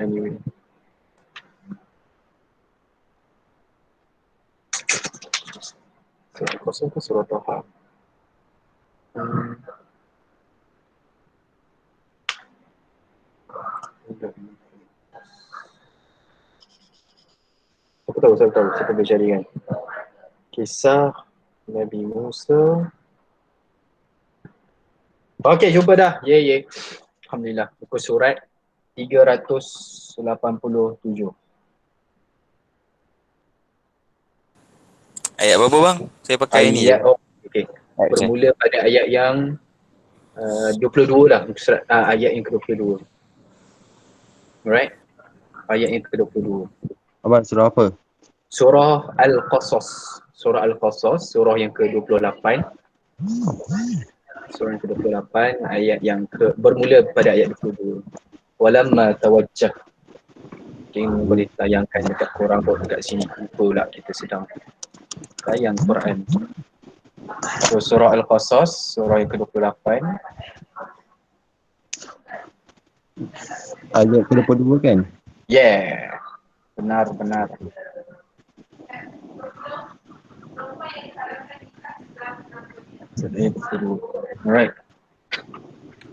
Anyway. Surah kosong ke surah Taha? Saya tahu. Saya boleh cari kan. Kisah Nabi Musa. Okey, jumpa dah. Ye. Alhamdulillah. Buku surat 387. Ayat berapa bang? Saya pakai ni je. Okey. Bermula pada ayat yang 22 lah. Surat, ayat yang ke-22. Alright. Ayat yang ke-22. Abang surah apa? Surah Al-Qasas. Surah Al-Qasas, surah yang ke-28. Surah yang ke-28, ayat yang bermula pada ayat 22. Walamma tawajjah. Mungkin boleh tayangkan dekat korang dekat sini. Lupa lah kita sedang tayang Quran. So, surah Al-Qasas, surah yang ke-28. Ayat ke-22 kan? Yeah. Benar. Alright.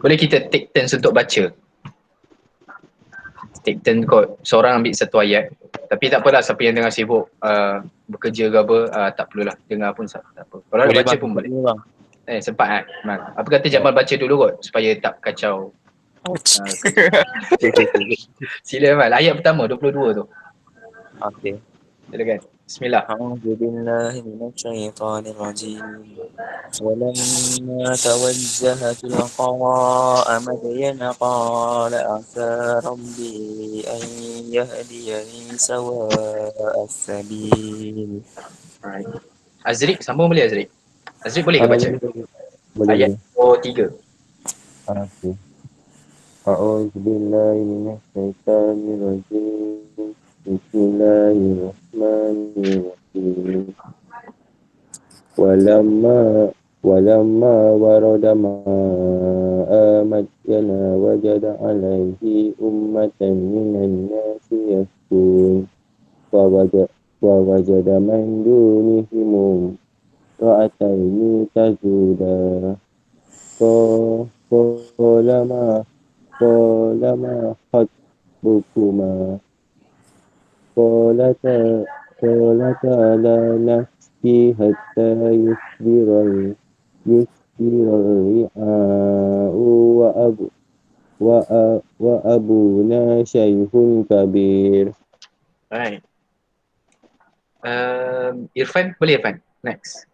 Boleh kita take turns untuk baca? Take turn kot. Seorang ambil satu ayat. Tapi tak apalah, siapa yang tengah sibuk bekerja ke apa, tak perlulah. Dengar pun tak apa. Kalau nak baca pun boleh. Sempat apa kata Jamal baca dulu kot, supaya tak kacau. Sila Amal. Ayat pertama 22 tu. Okey. Silakan. Bismillah. A'udzu billahi minasyaitonir rajim. Walamma tawajjaha tilqa'a madyana qala asa rabbi an yahdiyani sawa'as sabil. Alright. Azrik, sambung boleh Azrik? Azrik boleh ke baca? Boleh. Ayat 3. Okey. A'udzu billahi minasyaitonir rajim. Bismillahirrahmanirrahim. Walamma warada ma'a madyana wajada alaihi ummatan minan nasi yasqun wa wajada man dunihim ra'ataini tazuda qala ma khatbukuma qalata la nafsi hatta yusbiral ri'a'u wa abuna syaikhun kabir. Right. Irfan, boleh Irfan? Next.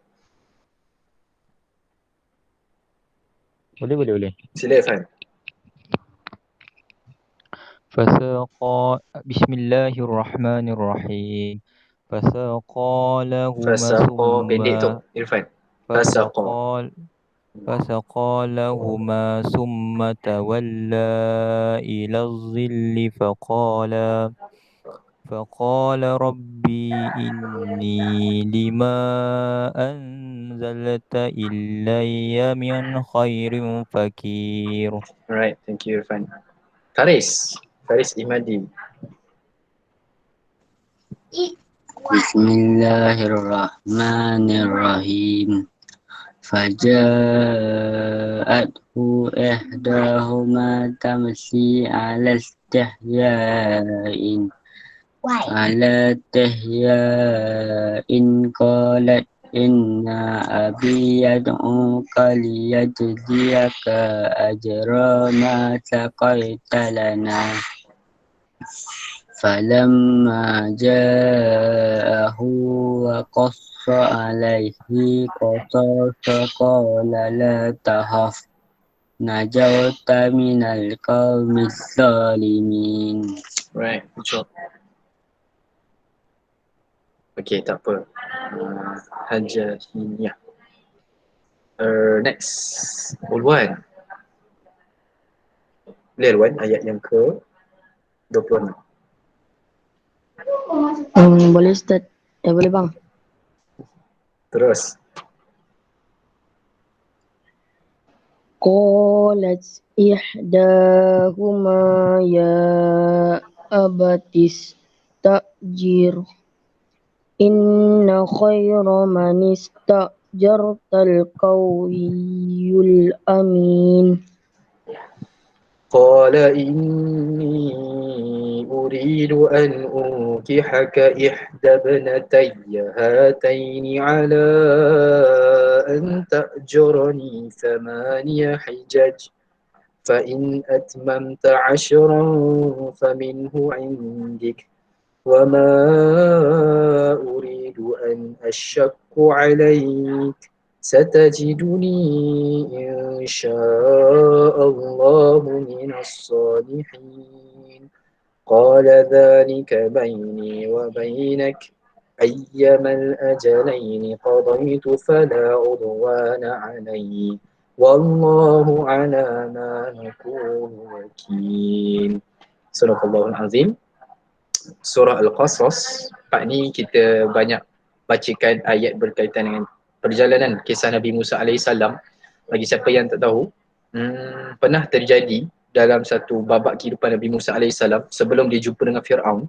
Boleh. Sila Irfan. Bismillahirrahmanirrahim. Fasaqa lahuma Pendek tu summa Irfan. فسقى لهما ثم تولى إلى الظل فقال ربي إني لما أنزلت إلي من خير فقير. Alright, thank you Irfan. Faris Imadi. Bismillahirrahmanirrahim. Faja'athu ihdahuma tamshi ala istihya'in qalat inna abi yad'uka liyajziyaka ajra ma saqaita lana. Falamma ja'ahu wa qassa alaihi qasasa qala la tahaf najawta minal qawmis zalimin. Right, good job. Okay, tak apa. Hajahiyah. Next, Ulwan. Boleh Ulwan, ayat yang ke 26. Boleh start. Boleh bang. Terus. Qalat ihdahuma ya abatis ta'jir. Inna khaira man ista'jartal qawiyul amin. قال إني أريد أن أنكحك إحدى ابنتي هاتين على أن تأجرني 8 حجج فإن أتممت 10 فمنه عندك وما أريد أن أشق عليك ستجدني إن شاء الله من الصالحين قال ذلك بيني وبينك أيما الأجلين قضيت فلا عدوان علي والله على ما نقول وكيل. Surah Allahul Azim, Surah Al-Qasas. Part ni kita banyak bacakan ayat berkaitan dengan perjalanan kisah Nabi Musa AS. Bagi siapa yang tak tahu, pernah terjadi dalam satu babak kehidupan Nabi Musa AS sebelum dia jumpa dengan Fir'aun.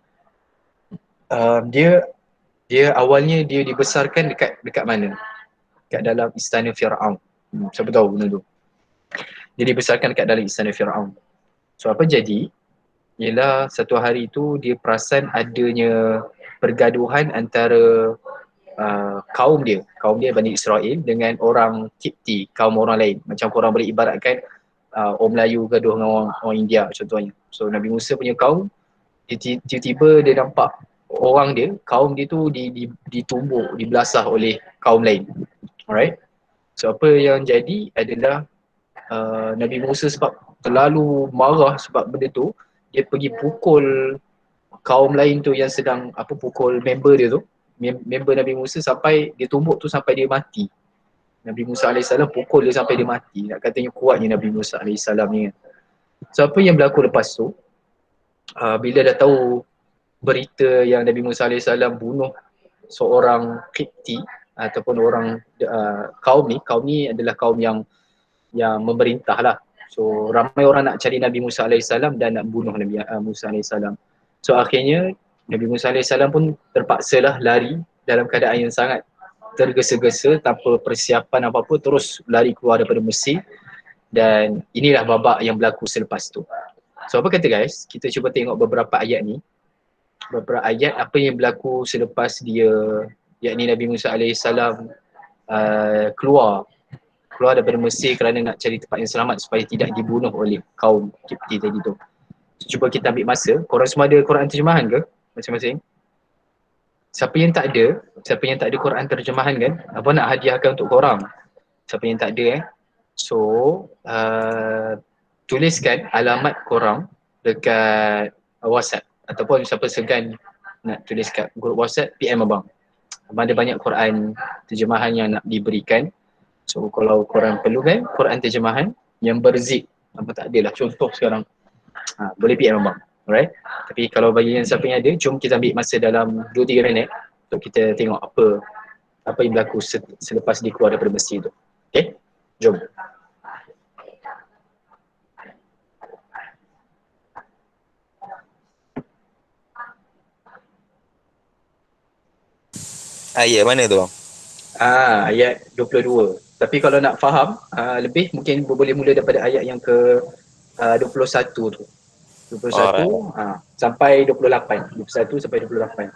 Dia awalnya dia dibesarkan dekat mana? Dekat dalam istana Fir'aun. Siapa tahu benda tu? Dia dibesarkan dekat dalam istana Fir'aun. So apa jadi? Ialah satu hari tu dia perasan adanya pergaduhan antara kaum dia Bani Israel dengan orang Kipti, kaum orang lain. Macam korang boleh ibaratkan orang Melayu gaduh dengan orang India contohnya. So Nabi Musa punya kaum, tiba-tiba dia nampak kaum dia tu ditumbuk, dibelasah oleh kaum lain. Alright. So apa yang jadi adalah Nabi Musa sebab terlalu marah sebab benda tu, dia pergi pukul kaum lain tu yang sedang pukul member dia tu, member Nabi Musa, sampai dia tumbuk tu sampai dia mati. Nabi Musa AS pukul dia sampai dia mati. Nak katanya kuatnya Nabi Musa AS ni. So apa yang berlaku lepas tu, bila dah tahu berita yang Nabi Musa AS bunuh seorang Qibti ataupun orang kaum ni adalah kaum yang memerintah lah. So ramai orang nak cari Nabi Musa AS dan nak bunuh Nabi Musa AS. So akhirnya Nabi Musa AS pun terpaksalah lari dalam keadaan yang sangat tergesa-gesa, tanpa persiapan apa-apa, terus lari keluar daripada Mesir. Dan inilah babak yang berlaku selepas tu. So apa kata guys, kita cuba tengok beberapa ayat ni. Beberapa ayat apa yang berlaku selepas dia, yakni Nabi Musa AS keluar daripada Mesir kerana nak cari tempat yang selamat supaya tidak dibunuh oleh kaum Kipti tadi tu. So, cuba kita ambil masa. Korang semua ada Quran terjemahan ke masing-masing? Siapa yang tak ada Quran terjemahan kan, apa nak hadiahkan untuk korang? Siapa yang tak ada so tuliskan alamat korang dekat WhatsApp, ataupun siapa segan nak tulis kat grup WhatsApp, PM abang. Abang ada banyak Quran terjemahan yang nak diberikan. So kalau korang perlukan Quran terjemahan yang berzip, apa tak adalah contoh sekarang, boleh PM abang. Alright. Tapi kalau bagi yang siapa yang ada, jom kita ambil masa dalam 2-3 minit untuk kita tengok apa yang berlaku selepas dia keluar daripada Mesir tu. Okay, jom. Ayat mana tu bang? Ayat 22. Tapi kalau nak faham lebih, mungkin boleh mula daripada ayat yang ke 21 tu. 21 sampai 28. 21 sampai 28.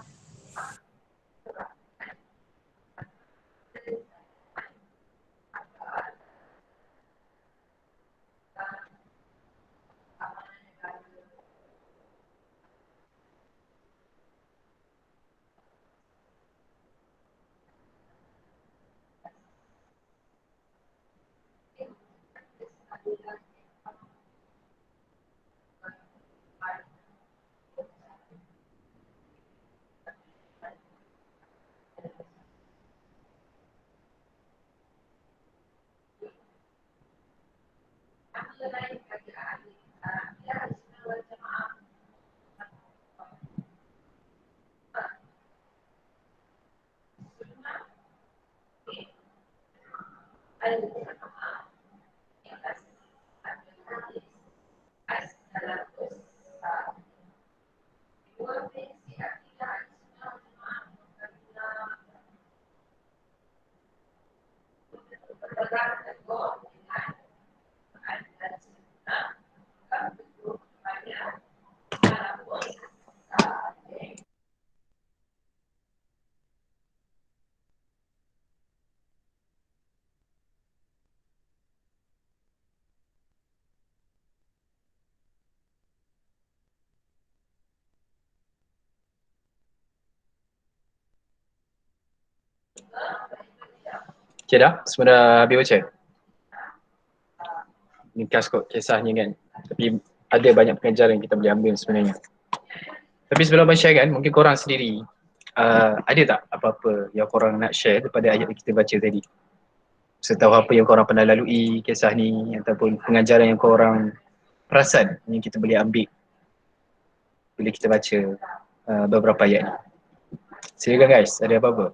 Okay dah? Semua dah habis baca? Ringkas kot kisahnya kan. Tapi ada banyak pengajaran yang kita boleh ambil sebenarnya. Tapi sebelum share kan, mungkin korang sendiri ada tak apa-apa yang korang nak share daripada ayat yang kita baca tadi? Setahu apa yang korang pernah lalui kisah ni, ataupun pengajaran yang korang perasan yang kita boleh ambil bila kita baca beberapa ayat ni. Silakan guys, ada apa-apa?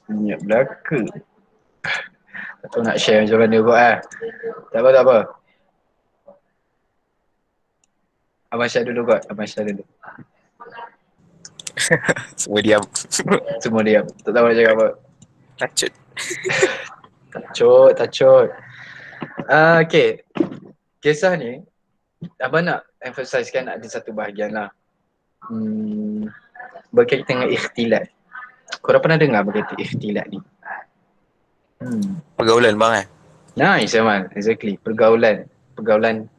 Minyak belaka. Tak tahu nak share macam mana kot Tak apa, tak apa. Abang Syah dulu kot, Abang Syah dulu. Semua diam. Semua diam, tak tahu nak cakap apa. Tacut. Tacut. Okay, kisah ni Abang nak emphasizekan ada satu bahagian lah. Berkaitan dengan ikhtilat. Korang pernah dengar berkaitan ikhtilat ni? Pergaulan bang Nice Amal, exactly. Pergaulan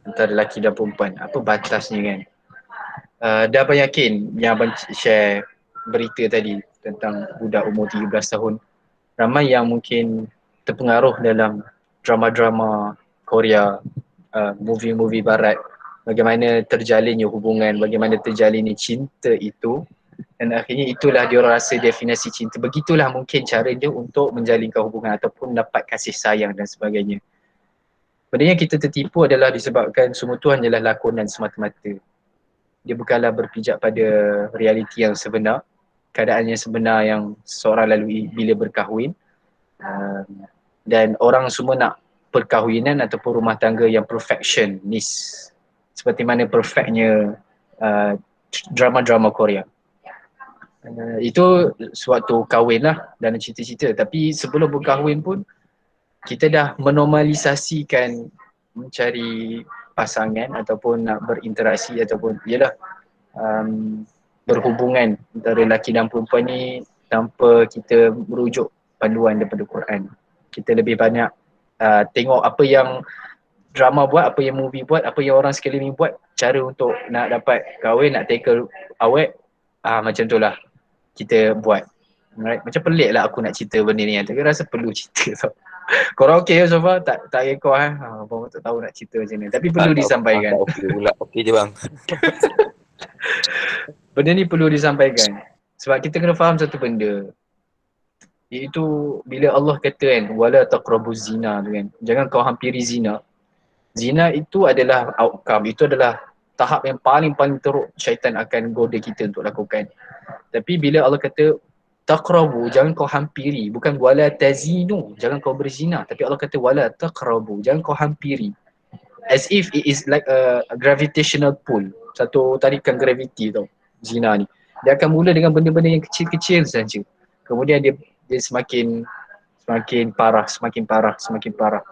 antara lelaki dan perempuan. Apa batasnya kan? Dah abang yakin yang abang share berita tadi tentang budak umur 13 tahun. Ramai yang mungkin terpengaruh dalam drama-drama Korea, movie-movie barat. Bagaimana terjalinnya hubungan, bagaimana terjalinnya cinta itu. Dan akhirnya itulah dia orang rasa definisi cinta. Begitulah mungkin cara dia untuk menjalinkan hubungan ataupun dapat kasih sayang dan sebagainya. Benda yang kita tertipu adalah disebabkan semua tu hanyalah lakonan semata-mata. Dia bukanlah berpijak pada realiti yang sebenar, keadaan yang sebenar yang seorang lalui bila berkahwin. Dan orang semua nak perkahwinan ataupun rumah tangga yang perfectionist. Seperti mana perfectnya drama-drama Korea. Itu suatu kahwin lah dalam cerita-cerita. Tapi sebelum berkahwin pun kita dah menormalisasikan mencari pasangan ataupun nak berinteraksi ataupun berhubungan antara lelaki dan perempuan ni tanpa kita merujuk panduan daripada Quran. Kita lebih banyak tengok apa yang drama buat, apa yang movie buat, apa yang orang sekeliling buat, cara untuk nak dapat kahwin, nak tackle awet, macam tu lah kita buat. Right? Macam pelik lah aku nak cerita benda ni, tapi rasa perlu cerita tau. Korang okey so far? Tak rekod abang tak tahu nak cerita macam ni, tapi perlu disampaikan. Okey pula, okey je bang. Benda ni perlu disampaikan sebab kita kena faham satu benda, iaitu bila Allah kata kan, wala taqrabuz zina tu kan, jangan kau hampiri zina. Zina itu adalah outcome, itu adalah tahap yang paling teruk syaitan akan goda kita untuk lakukan. Tapi bila Allah kata taqrabu, jangan kau hampiri, bukan wala tazinu, jangan kau berzina, tapi Allah kata wala taqrabu, jangan kau hampiri. As if it is like a gravitational pull, satu tarikan graviti tau zina ni. Dia akan mula dengan benda-benda yang kecil-kecil saja. Kemudian dia semakin parah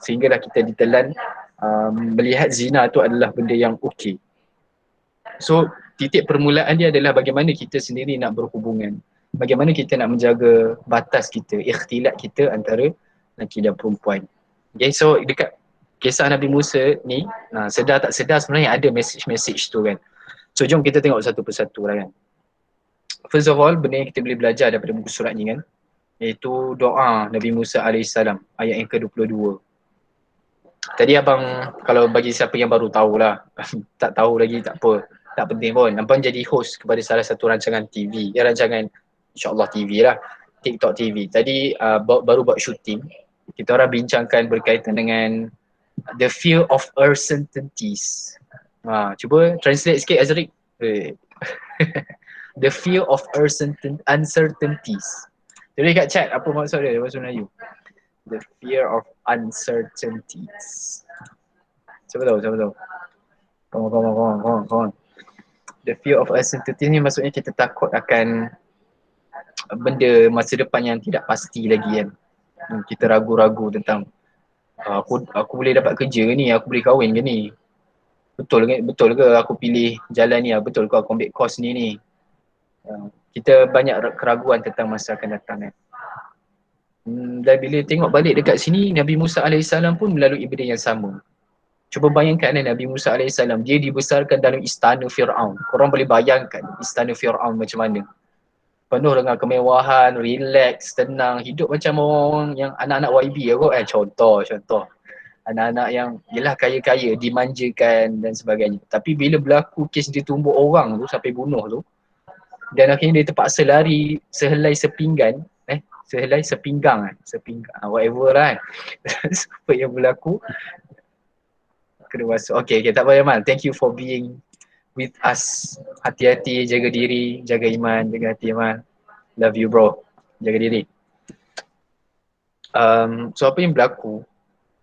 sehinggalah kita ditelan melihat zina tu adalah benda yang okey. So titik permulaan dia adalah bagaimana kita sendiri nak berhubungan, bagaimana kita nak menjaga batas kita, ikhtilat kita antara lelaki dan perempuan. Okay, so dekat kisah Nabi Musa ni, sedar tak sedar sebenarnya ada message tu kan. So jom kita tengok satu persatu lah kan. First of all, benda yang kita boleh belajar daripada buku surat ni kan, iaitu doa Nabi Musa AS, ayat yang ke-22. Tadi abang, kalau bagi siapa yang baru tahulah, tak tahu lagi tak apa, tak penting pun. Abang jadi host kepada salah satu rancangan TV, rancangan insyaAllah TV lah, TikTok TV. Tadi baru buat syuting, kita orang bincangkan berkaitan dengan the fear of uncertainties. Cuba translate sikit Azriq. The fear of uncertainties. Jadi kat chat apa maksud dia bahasa Melayu? The fear of uncertainties. Siapa tahu? Come on. The fear of uncertainties ni maksudnya kita takut akan benda masa depan yang tidak pasti lagi kan. Kita ragu-ragu tentang aku boleh dapat kerja ni, aku boleh kahwin ke ni. Betul ke aku pilih jalan ni, betul ke aku ambil course ni. Kita banyak keraguan tentang masa akan datang kan. Dan bila tengok balik dekat sini, Nabi Musa AS pun melalui benda yang sama. Cuba bayangkan Nabi Musa AS, dia dibesarkan dalam istana Fir'aun. Korang boleh bayangkan istana Fir'aun macam mana. Penuh dengan kemewahan, relax, tenang, hidup macam orang yang anak-anak YB kot contoh. Anak-anak yang yelah kaya-kaya, dimanjakan dan sebagainya. Tapi bila berlaku kes dia tumbuk orang tu sampai bunuh tu, dan akhirnya dia terpaksa lari sehelai sepinggang, whatever lah apa yang berlaku, kena masuk. Okay, tak payah Man, thank you for being with us. Hati-hati, jaga diri, jaga iman, jaga hati Man. Love you bro, jaga diri. So apa yang berlaku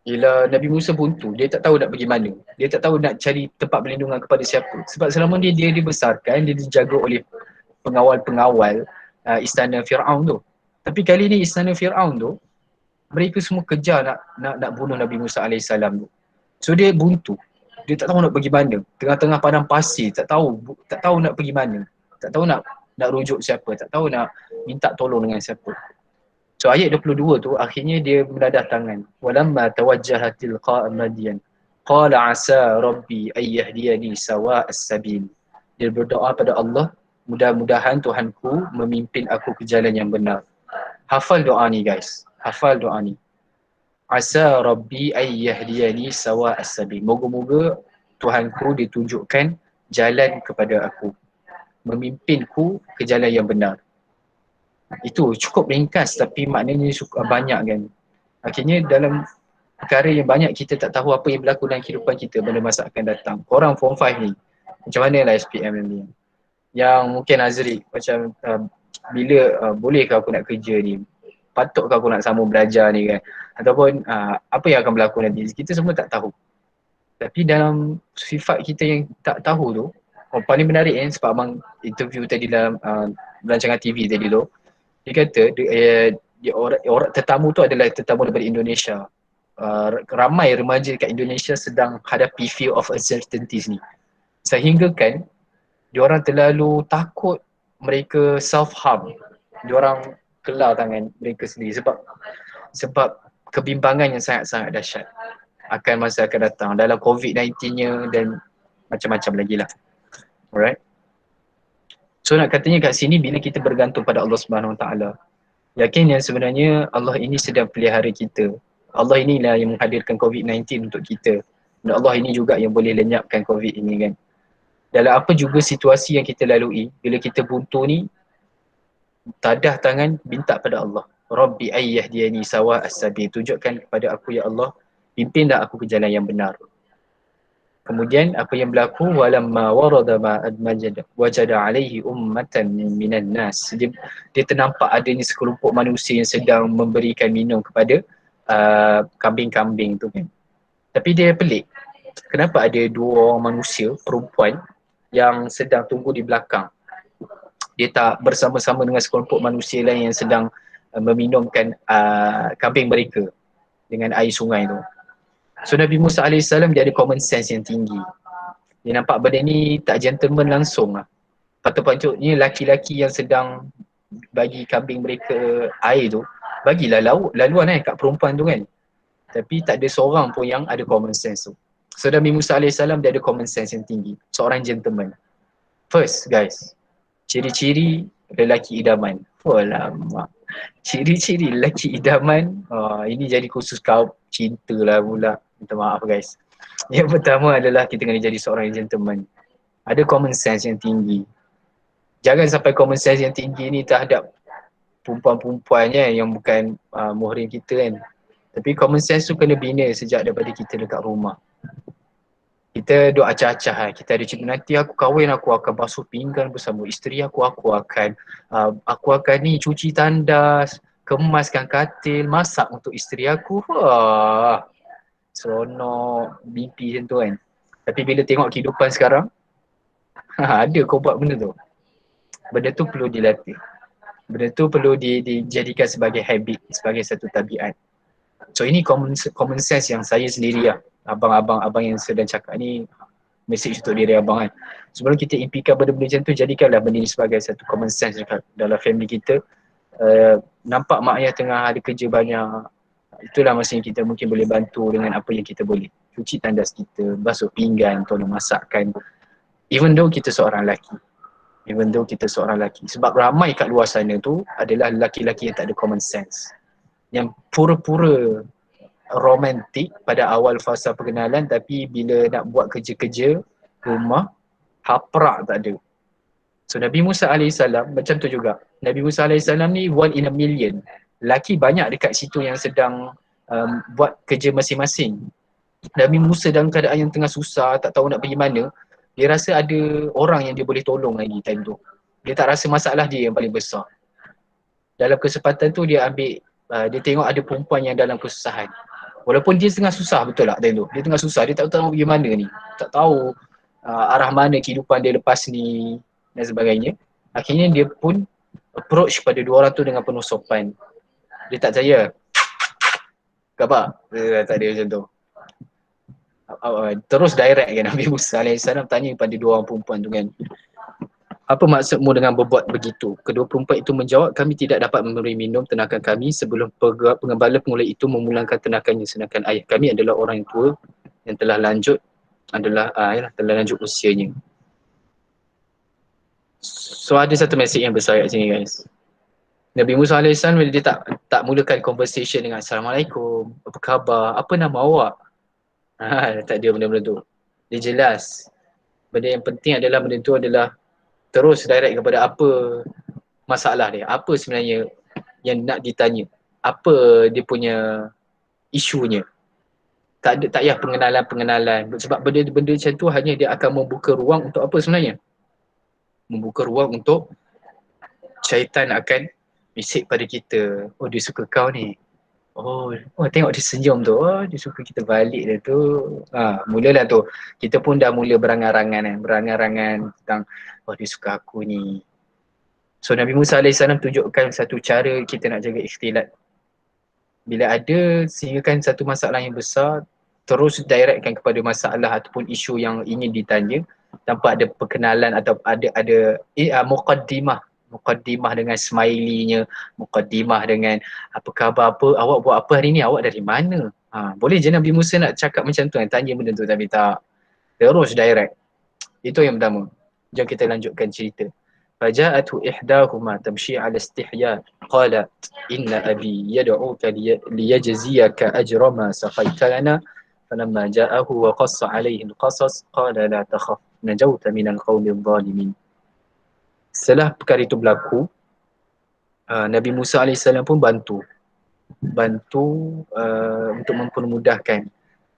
ialah Nabi Musa buntu, dia tak tahu nak pergi mana, dia tak tahu nak cari tempat perlindungan kepada siapa. Sebab selama dia dibesarkan, dia dijaga oleh pengawal-pengawal istana Fir'aun tu. Tapi kali ni istana Fir'aun tu, mereka semua kejar nak bunuh Nabi Musa AS tu. So dia buntu, dia tak tahu nak pergi mana, tengah-tengah padang pasir, tak tahu nak pergi mana, tak tahu nak rujuk siapa, tak tahu nak minta tolong dengan siapa. So ayat 22 tu akhirnya dia mendadah tangan. Walamma tawajjaha tilqa Madyan qala asa rabbi ayyahdiyani sawa'as sabil. Dia berdoa pada Allah, mudah-mudahan Tuhanku memimpin aku ke jalan yang benar. Hafal doa ni guys, hafal doa ni. Asa rabbi ayyahdiyani sawa'as sabil. Moga-moga Tuhanku ditunjukkan jalan kepada aku, memimpinku ke jalan yang benar. Itu cukup ringkas tapi maknanya banyak kan. Akhirnya dalam perkara yang banyak kita tak tahu apa yang berlaku dalam kehidupan kita pada masa akan datang. Korang form 5 ni, macam mana lah SPM ni? Yang mungkin Azri macam bolehkah aku nak kerja ni? Patutkah aku nak sambung belajar ni kan? Ataupun apa yang akan berlaku nanti? Kita semua tak tahu. Tapi dalam sifat kita yang tak tahu tu, paling menarik sebab abang interview tadi dalam rancangan TV tadi tu, dia kata orang tetamu tu adalah tetamu daripada Indonesia. Ramai remaja kat Indonesia sedang hadapi fear of uncertainties ni. Sehingga kan diorang terlalu takut mereka self-harm. Diorang kelar tangan mereka sendiri sebab kebimbangan yang sangat-sangat dahsyat akan masa akan datang dalam COVID-19-nya dan macam-macam lagi lah. Alright. So nak katanya kat sini bila kita bergantung pada Allah Subhanahu Wa Taala, yakin yang sebenarnya Allah ini sedang pelihara kita. Allah inilah yang menghadirkan COVID-19 untuk kita. Dan Allah ini juga yang boleh lenyapkan COVID ini kan. Dalam apa juga situasi yang kita lalui, bila kita buntu ni, tadah tangan minta pada Allah. Rabbi ayyahdiyani sawa'as sabil. Tunjukkan kepada aku ya Allah, pimpinlah aku ke jalan yang benar. Kemudian apa yang berlaku, walamma warada ma'ad wajada alaihi ummatan minan nas. Dia ternampak adanya sekelompok manusia yang sedang memberikan minum kepada kambing-kambing tu kan. Tapi dia pelik. Kenapa ada dua orang manusia perempuan yang sedang tunggu di belakang? Dia tak bersama-sama dengan sekelompok manusia lain yang sedang meminumkan kambing mereka dengan air sungai tu. So Nabi Musa AS dia ada common sense yang tinggi. Dia nampak benda ni tak gentleman langsung lah. Patut-patutnya laki-laki yang sedang bagi kambing mereka air tu, bagilah laluan kat perempuan tu kan. Tapi tak ada seorang pun yang ada common sense tu. So Nabi Musa AS dia ada common sense yang tinggi. Seorang gentleman. First guys, ciri-ciri lelaki idaman. Alamak. Ciri-ciri lelaki idaman, ini jadi khusus kau cinta lah pula. Minta maaf guys. Yang pertama adalah kita kena jadi seorang yang gentleman. Ada common sense yang tinggi. Jangan sampai common sense yang tinggi ni terhadap perempuan-perempuannya yang bukan muhrim kita kan. Tapi common sense tu kena bina sejak daripada kita dekat rumah. Kita duk acah-acah, kita ada cerita nanti aku kahwin, aku akan basuh pinggan bersama isteri aku akan ni cuci tandas, kemaskan katil, masak untuk isteri aku. Wah, seronok, mimpi macam tu kan. Tapi bila tengok kehidupan sekarang, ada kau buat benda tu. Benda tu perlu dilatih. Benda tu perlu dijadikan sebagai habit, sebagai satu tabiat. So ini common sense yang saya sendiri lah. Abang yang sedang cakap ni, message untuk diri abang kan. Sebelum kita impikan benda-benda macam tu, jadikanlah benda ni sebagai satu common sense dalam family kita. nampak mak ayah tengah ada kerja banyak, itulah masa yang kita mungkin boleh bantu dengan apa yang kita boleh. Cuci tandas kita, basuh pinggan, tolong masakkan. Even though kita seorang lelaki. Sebab ramai kat luar sana tu adalah lelaki-lelaki yang tak ada common sense. Yang pura-pura romantik pada awal fasa perkenalan, tapi bila nak buat kerja-kerja rumah, haprak tak ada. So Nabi Musa AS macam tu juga. Nabi Musa AS ni 1 in a million. Lelaki banyak dekat situ yang sedang buat kerja masing-masing. Nabi Musa dalam keadaan yang tengah susah, tak tahu nak pergi mana, dia rasa ada orang yang dia boleh tolong lagi time tu. Dia tak rasa masalah dia yang paling besar. Dalam kesempatan tu dia ambil, dia tengok ada perempuan yang dalam kesusahan. Walaupun dia tengah susah, betul tak time tu? Dia tengah susah, dia tak tahu pergi mana ni. Tak tahu arah mana kehidupan dia lepas ni dan sebagainya. Akhirnya dia pun approach pada dua orang tu dengan penuh sopan. Dia tak percaya. Khabar? Tak ada macam tu. Terus direct kan Nabi Musa AS tanya pada dua orang perempuan tu kan, apa maksudmu dengan berbuat begitu? Kedua perempuan itu menjawab, kami tidak dapat memberi minum ternakan kami sebelum pengembala pemula itu memulangkan ternakannya, sedangkan ayah kami adalah orang yang tua yang telah lanjut usianya. So ada satu mesej yang besar kat sini guys. Nabi Musa AS bila dia tak mulakan conversation dengan Assalamualaikum, apa khabar, apa nama awak? Tak ada benda-benda tu. Dia jelas. Benda yang penting adalah benda tu adalah terus direct kepada apa masalah dia. Apa sebenarnya yang nak ditanya. Apa dia punya isunya. Tak payah pengenalan. Sebab benda-benda macam tu hanya dia akan membuka ruang untuk apa sebenarnya? Membuka ruang untuk syaitan akan bisik pada kita. Oh dia suka kau ni. Oh tengok dia senyum tu. Oh dia suka kita balik dia tu. Mulalah tu. Kita pun dah mula berangan-angan tentang oh dia suka aku ni. So Nabi Musa AS tunjukkan satu cara kita nak jaga ikhtilat. Bila ada sehinggakan satu masalah yang besar, terus directkan kepada masalah ataupun isu yang ingin ditanya tanpa ada perkenalan atau ada muqaddimah dengan smiley-nya, muqaddimah dengan apa khabar, awak buat apa hari ni, awak dari mana? Boleh je Nabi Musa nak cakap macam tu kan, tanya benda tu, tapi tak. Terus direct. Itu yang pertama. Jom kita lanjutkan cerita. Faja'atu ihdahuma tamshi 'ala istihya qalat inna abi yad'uka liyajziyaka ajra ma saqaita lana falamma ja'ahu wa qassa 'alayhi al-qasas qala la takhaf najawta minal qawmi adh-dhalimin. Setelah perkara itu berlaku, Nabi Musa AS pun bantu untuk mempermudahkan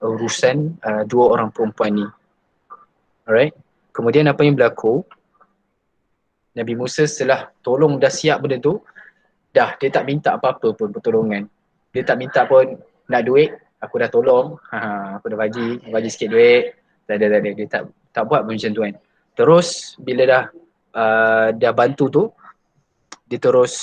urusan dua orang perempuan ni. Alright. Kemudian apa yang berlaku, Nabi Musa setelah tolong dah siap benda tu, dia tak minta apa-apa pun pertolongan. Dia tak minta pun nak duit, aku dah tolong, aku dah bagi sikit duit. Tak ada. Dia tak buat pun macam tu kan. Terus bila dah bantu tu, dia terus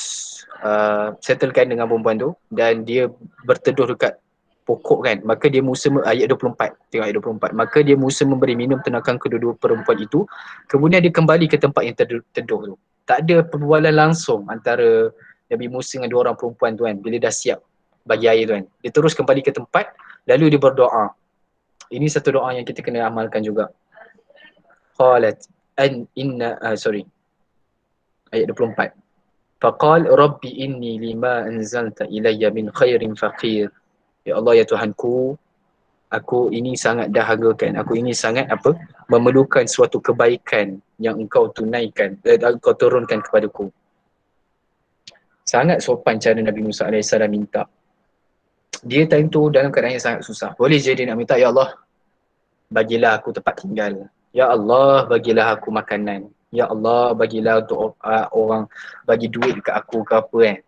settlekan dengan perempuan tu dan dia berteduh dekat pokok kan. Maka dia Musa, ayat 24, tengok ayat 24. Maka dia Musa memberi minum tenangkan kedua-dua perempuan itu. Kemudian dia kembali ke tempat yang teduh tu. Tak ada perbualan langsung antara Nabi Musa dengan dua orang perempuan tu kan. Bila dah siap bagi air tu kan, dia terus kembali ke tempat, lalu dia berdoa. Ini satu doa yang kita kena amalkan juga. Qalat ayat 24. Faqal rabbi inni lima anzalta ilayya min khairin faqir. Ya Allah, ya Tuhanku, aku ini sangat dahagakan, aku ini sangat memerlukan suatu kebaikan yang engkau tunaikan, engkau turunkan kepadaku. Sangat sopan cara Nabi Musa AS minta. Dia time tu dalam keadaan yang sangat susah. Boleh je dia nak minta, ya Allah, bagilah aku tempat tinggal. Ya Allah, bagilah aku makanan. Ya Allah, bagilah untuk orang bagi duit dekat aku ke apa kan.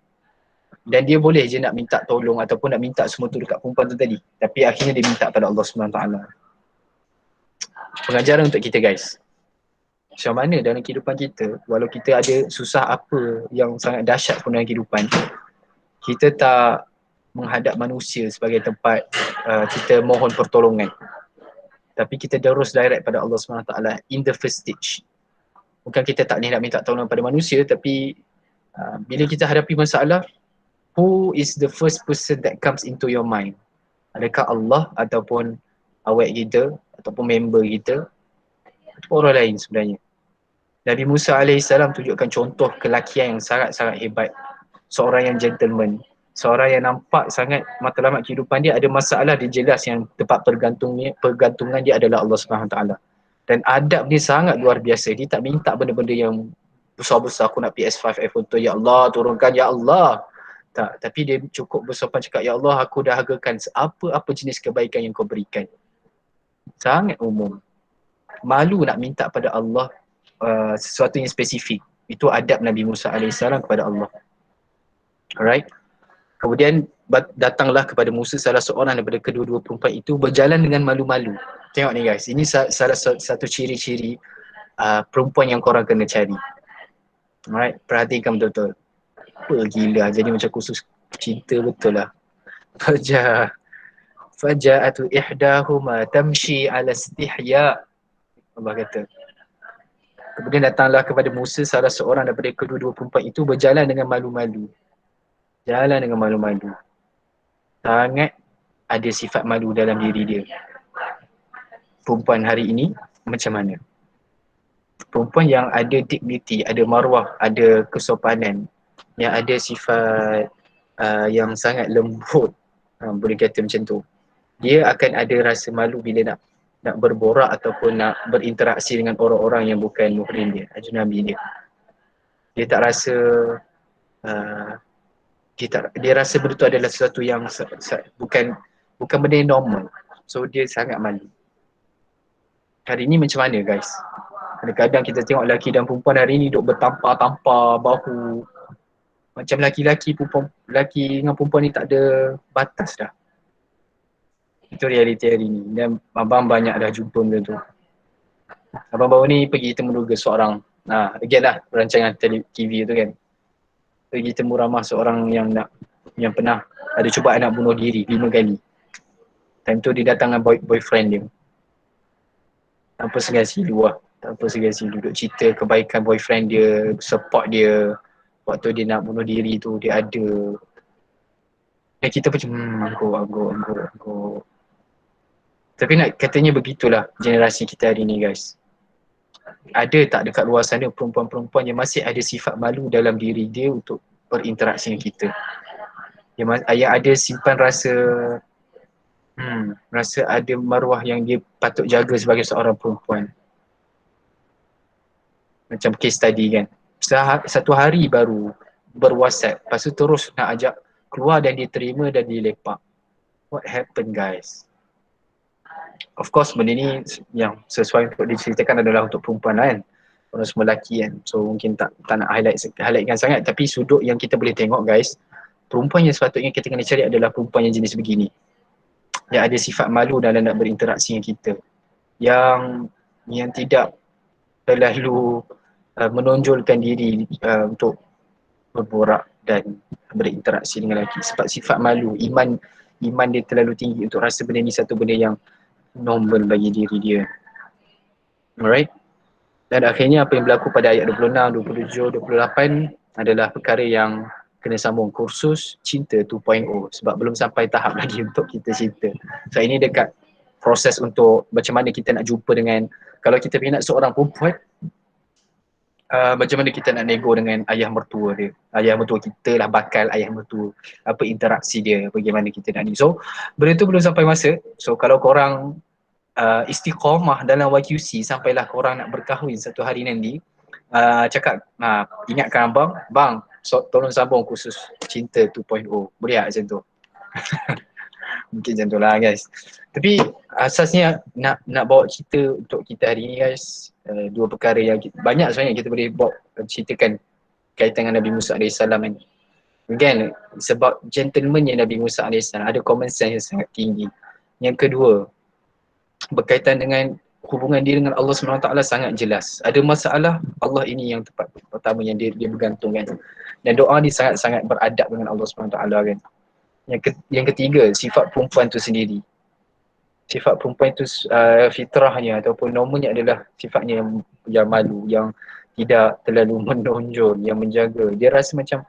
Dan dia boleh je nak minta tolong ataupun nak minta semua tu dekat perempuan tu tadi. Tapi akhirnya dia minta pada Allah SWT. Pengajaran untuk kita guys. Macam mana dalam kehidupan kita, walau kita ada susah apa yang sangat dahsyat pun dalam kehidupan, kita tak menghadap manusia sebagai tempat kita mohon pertolongan. Tapi kita terus direct pada Allah SWT in the first stage. Bukan kita tak nak minta tolong pada manusia, tapi Bila kita hadapi masalah, who is the first person that comes into your mind? Adakah Allah ataupun awak kita ataupun member kita ataupun orang lain sebenarnya? Nabi Musa AS tunjukkan contoh kelakian yang sangat-sangat hebat. Seorang yang gentleman, seorang yang nampak sangat matlamat kehidupan dia, ada masalah dia jelas yang tempat pergantungan dia adalah Allah SWT. Dan adab dia sangat luar biasa. Dia tak minta benda-benda yang besar-besar, aku nak PS5, iPhone tu, ya Allah turunkan, ya Allah. Tak, tapi dia cukup bersopan cakap, ya Allah aku dahagakan apa-apa jenis kebaikan yang kau berikan. Sangat umum. Malu nak minta pada Allah sesuatu yang spesifik. Itu adab Nabi Musa AS kepada Allah. Alright. Kemudian datanglah kepada Musa salah seorang daripada kedua-dua perempuan itu berjalan dengan malu-malu. Tengok ni guys, ini salah satu ciri-ciri perempuan yang korang kena cari. Alright, perhatikan betul-betul. Apa gila, jadi macam khusus cinta betul lah. Faja'atu ihdahuma tamshi ala istihya. Allah kata. Kemudian datanglah kepada Musa salah seorang daripada kedua-dua perempuan itu berjalan dengan malu-malu. Jalan dengan malu-malu. Sangat ada sifat malu dalam diri dia. Perempuan hari ini macam mana? Perempuan yang ada dignity, ada maruah, ada kesopanan, yang ada sifat yang sangat lembut, boleh kata macam tu. Dia akan ada rasa malu bila nak berborak ataupun nak berinteraksi dengan orang-orang yang bukan muhrim dia, ajnabi dia. Dia tak rasa dia rasa benda tu adalah sesuatu yang bukan benda yang normal. So dia sangat malu. Hari ni macam mana guys? Kadang-kadang kita tengok lelaki dan perempuan hari ni duk bertampar-tampar bahu. Macam lelaki dengan perempuan ni tak ada batas dah. Itu realiti hari ni. Dan abang banyak dah jumpa benda tu. Abang baru ni pergi temu juga seorang, again lah rancangan TV tu kan. Pergi temu ramah seorang yang pernah ada cubaan nak bunuh diri 5 kali. Time tu dia datang dengan boyfriend dia. Tanpa segan-silu lah. Tanpa segan-silu. Duduk cerita kebaikan boyfriend dia, support dia. Waktu dia nak bunuh diri tu dia ada. Dan kita macam anggur. Tapi nak katanya begitulah generasi kita hari ni guys. Ada tak dekat luar sana perempuan-perempuan yang masih ada sifat malu dalam diri dia untuk berinteraksi dengan kita? Yang ada simpan rasa ada maruah yang dia patut jaga sebagai seorang perempuan. Macam case tadi kan. Satu hari baru berwhatsapp, lepas tu terus nak ajak keluar dan dia terima dan dia lepak. What happened guys? Of course benda ni yang sesuai untuk diceritakan adalah untuk perempuan kan. Orang semua lelaki kan. So mungkin tak nak highlightkan sangat, tapi sudut yang kita boleh tengok guys, perempuan yang sepatutnya kita kena cari adalah perempuan yang jenis begini. Yang ada sifat malu dalam nak berinteraksi dengan kita. Yang tidak terlalu menonjolkan diri untuk berborak dan berinteraksi dengan lelaki. Sebab sifat malu, iman dia terlalu tinggi untuk rasa benda ni satu benda yang normal bagi diri dia. Alright. Dan akhirnya apa yang berlaku pada ayat 26, 27, 28 adalah perkara yang kena sambung kursus cinta 2.0 sebab belum sampai tahap lagi untuk kita cinta. So ini dekat proses untuk macam mana kita nak jumpa dengan, kalau kita minat seorang perempuan, macam mana kita nak nego dengan ayah mertua dia. Ayah mertua kita lah bakal ayah mertua. Apa interaksi dia, bagaimana kita nak ni. So benda tu belum sampai masa. So kalau korang istiqamah dalam YQC sampailah korang nak berkahwin satu hari nanti, cakap, ingatkan bang, tolong sambung khusus cinta 2.0. Boleh tak macam tu? Mungkin macam tu lah guys. Tapi asasnya nak bawa cerita untuk kita hari ni guys, dua perkara yang banyak sebenarnya kita boleh bawa ceritakan kaitan dengan Nabi Musa AS kan. Again, sebab gentlemannya Nabi Musa AS ada common sense yang sangat tinggi. Yang kedua, berkaitan dengan hubungan dia dengan Allah SWT sangat jelas. Ada masalah, Allah ini yang tepat pertama yang dia bergantungkan. Dan doa dia sangat-sangat beradab dengan Allah SWT kan. Yang ketiga, sifat perempuan tu sendiri. Sifat perempuan itu fitrahnya ataupun normalnya adalah sifatnya yang malu, yang tidak terlalu menonjol, yang menjaga. Dia rasa macam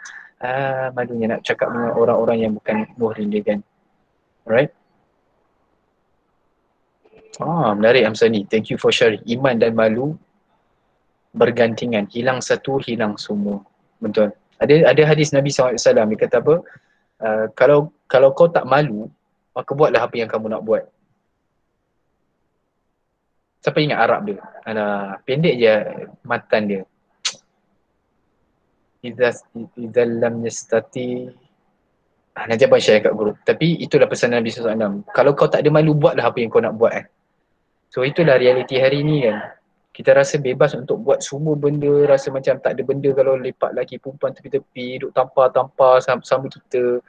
malunya nak cakap dengan orang-orang yang bukan muhrim dia kan. Alright. Menarik Hamzani. Thank you for sharing. Iman dan malu bergantingan. Hilang satu, hilang semua. Betul. Ada hadis Nabi SAW, dia kata apa? Kalau kau tak malu, maka buatlah apa yang kamu nak buat. Siapa ingat Arab dia? Pendek je matan dia. Idza lam yastati. Nanti abang share kat grup. Tapi itulah pesan Nabi SAW. Kalau kau tak ada malu, buatlah apa yang kau nak buat. So itulah realiti hari ni kan. Kita rasa bebas untuk buat semua benda, rasa macam tak ada benda kalau lepak lelaki perempuan tepi-tepi, duduk tampar-tampar sama kita.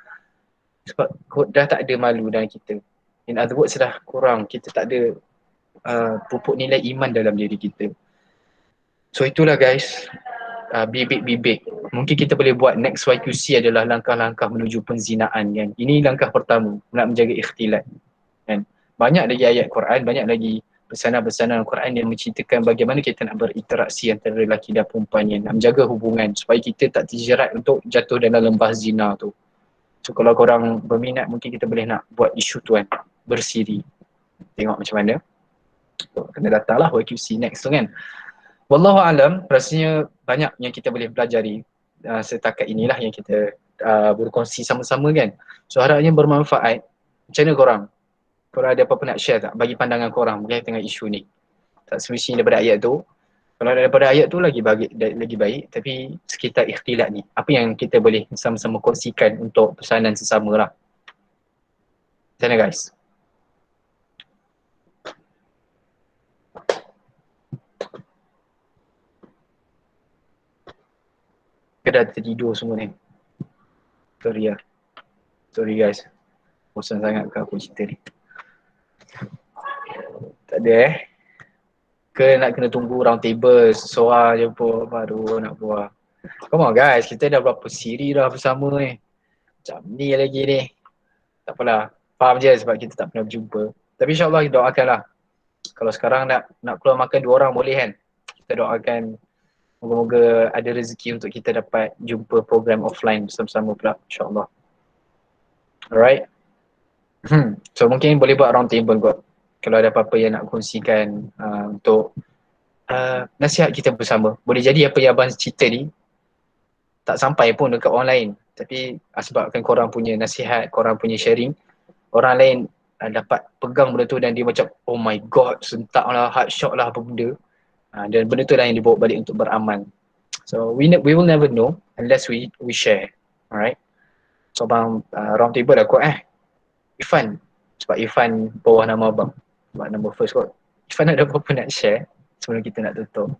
Sebab dah tak ada malu dalam kita. In other words dah kurang, kita tak ada pupuk nilai iman dalam diri kita. So itulah guys, bibit-bibit. Mungkin kita boleh buat next YQC adalah langkah-langkah menuju penzinaan kan. Ini langkah pertama, nak menjaga ikhtilat kan. Banyak lagi ayat Quran, banyak lagi pesanan-pesanan Al-Quran yang menceritakan bagaimana kita nak berinteraksi antara lelaki dan perempuan yang nak menjaga hubungan supaya kita tak terjerat untuk jatuh dalam lembah zina tu. So kalau korang berminat mungkin kita boleh nak buat isu tu kan, bersiri. Tengok macam mana. So, kena datanglah YQC next tu kan. Wallahualam, rasanya banyak yang kita boleh pelajari setakat inilah yang kita berkongsi sama-sama kan. So harapnya bermanfaat. Macam mana korang? Korang ada apa-apa nak share tak? Bagi pandangan korang berkaitan dengan isu ni. Tak semestinya daripada ayat tu. Kalau daripada ayat tu lagi baik. Tapi sekitar ikhtilat ni. Apa yang kita boleh sama-sama kongsikan untuk pesanan sesama lah. Macam mana guys? Ke dah tertidur semua ni? Sorry lah. Sorry guys. Bosan sangat ke aku cerita ni. Tak ada Ke nak kena tunggu round table sesuai je pun baru nak buat. Come on guys, kita dah berapa siri dah bersama ni. Macam ni lagi ni. Tak apalah. Faham je sebab kita tak pernah berjumpa. Tapi insyaAllah kita doakanlah. Kalau sekarang nak keluar makan 2 orang boleh kan? Kita doakan moga-moga ada rezeki untuk kita dapat jumpa program offline bersama-sama pula insyaAllah. Alright. So mungkin boleh buat round table kot. Kalau ada apa-apa yang nak kongsikan untuk nasihat kita bersama. Boleh jadi apa yang abang cerita ni tak sampai pun dekat orang lain. Tapi sebabkan korang punya nasihat, korang punya sharing, orang lain dapat pegang benda tu dan dia macam oh my god, sentak lah, heart shock lah apa benda. Dan benda tu lah yang dibawa balik untuk beramal. So we will never know unless we share. Alright. So abang round table lah kot Irfan. Sebab Irfan bawah nama abang. Sebab number first kot. Irfan ada apa-apa nak share sebelum kita nak tutup?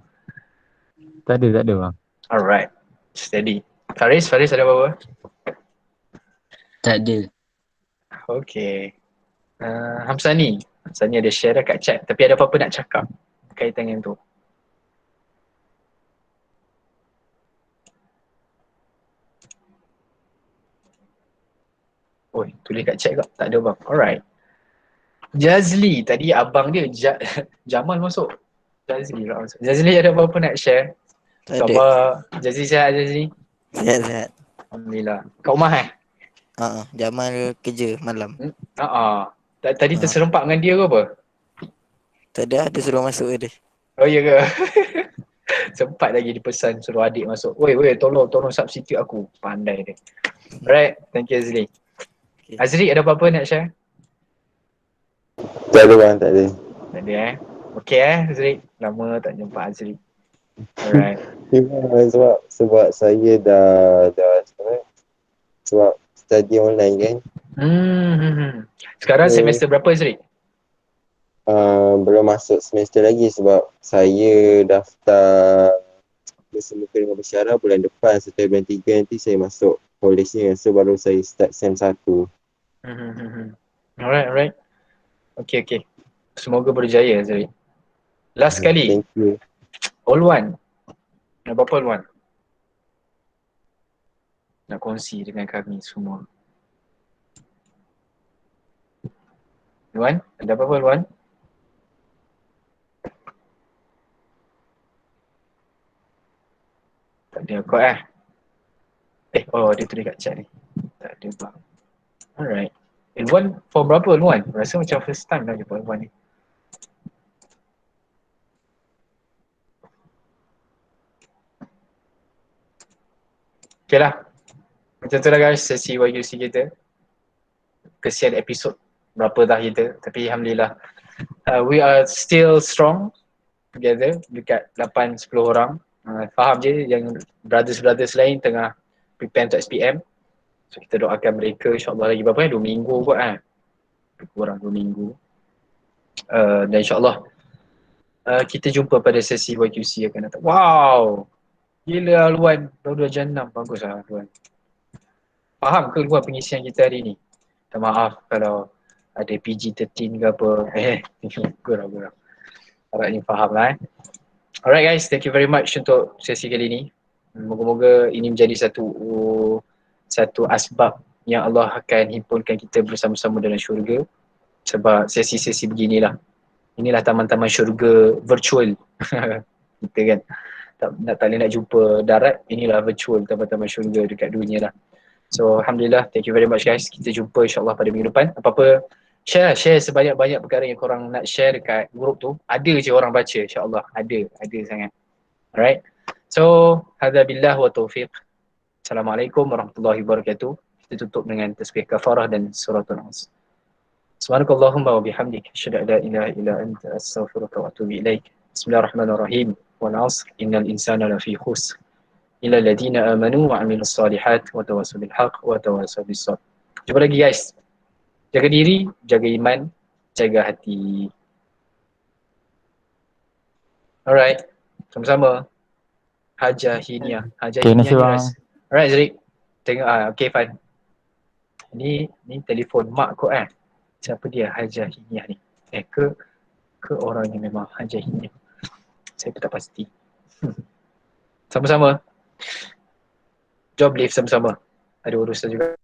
Tak ada bang. Alright. Steady. Faris ada apa-apa? Tak ada. Okay. Hamzani ada share kat chat. Tapi ada apa-apa nak cakap berkaitan dengan tu? Oi, tulis kat chat kot. Tak ada bang. Alright. Jazli, tadi abang dia Jamal masuk. Jazli ada apa-apa nak share? Tak ada. Khabar Jazli sihat Jazli? Sihat. Alhamdulillah. Kat rumah Jamal kerja malam. Tadi terserempak dengan dia ke apa? Tak ada, dia suruh masuk dia. Oh iya ke? Sempat lagi dipesan suruh adik masuk. Woi, tolong substitute aku. Pandai dia. Alright, thank you Azri. Okay. Azri ada apa-apa nak share? Tak ada bang, tak ada. Tak ada Okay Azri. Lama tak jumpa Azri. Alright. Sebab saya dah sebab study online kan. Sekarang semester berapa Azri? Belum masuk semester lagi sebab saya daftar bersemuka dengan Bersyarah bulan depan. Setelah bulan 3 nanti saya masuk college-nya. So baru saya start sem 1. Alright. Okay. Semoga berjaya Azri. Last kali. Thank you. All one. Ada apa-apa all one? Nak kongsi dengan kami semua. Luan, ada apa-apa Luan? Dia kot oh dia tulis kat chat ni. Tak ada bang. Alright. L1 for berapa L1? Rasa macam first time dah jumpa L1 ni. Okay lah. Macam tu lah guys sesi YUC kita. Kesian episod berapa dah kita. Tapi Alhamdulillah. We are still strong together dekat 8-10 orang. Faham je yang brothers-brothers lain tengah prepare untuk SPM. So kita doakan mereka insyaAllah lagi berapa 2 minggu kot kurang 2 minggu. Dan insyaAllah kita jumpa pada sesi YQC akan datang. Wow! Gila Luan, baru 2 jam 6. Bagus lah Luan. Faham ke Luan pengisian kita hari ni? Minta maaf kalau ada PG-13 ke apa. Kurang. Harap ni faham lah Alright guys, thank you very much untuk sesi kali ni. Moga-moga ini menjadi satu asbab yang Allah akan himpunkan kita bersama-sama dalam syurga. Sebab sesi-sesi beginilah. Inilah taman-taman syurga virtual. Kita kan tak boleh nak jumpa darat, inilah virtual taman-taman syurga dekat dunia lah. So Alhamdulillah, thank you very much guys. Kita jumpa insyaAllah pada minggu depan. Apa-apa share sebanyak-banyak perkara yang korang nak share dekat grup tu. Ada je orang baca insyaAllah. Ada sangat. Alright. So, hadza billah wa taufiq. Assalamualaikum warahmatullahi wabarakatuh. Kita tutup dengan tasbih kafarah dan suratul Nas. Subhanakallahumma wa bihamdik asyhadu an la ilaha illa anta astaghfiruka wa atubu ilaik. Bismillahirrahmanirrahim. Wal 'asr innal insana lafi khusr. Illa alladziina aamanu wa 'amilus shalihat wa tawassaw bil haqq wa tawassaw bis sabr. Jumpa lagi guys. Jaga diri, jaga iman, jaga hati. Alright. Sama-sama. Hajah Hiniah. Okay, terima kasih bang. Alright Zrik. Tengok okay Fan. Ni telefon mak kau Siapa dia Hajah Hiniah ni? Ke orangnya memang Hajah Hiniah? Saya pun tak pasti. Sama-sama. Job lift sama-sama. Ada urusan juga.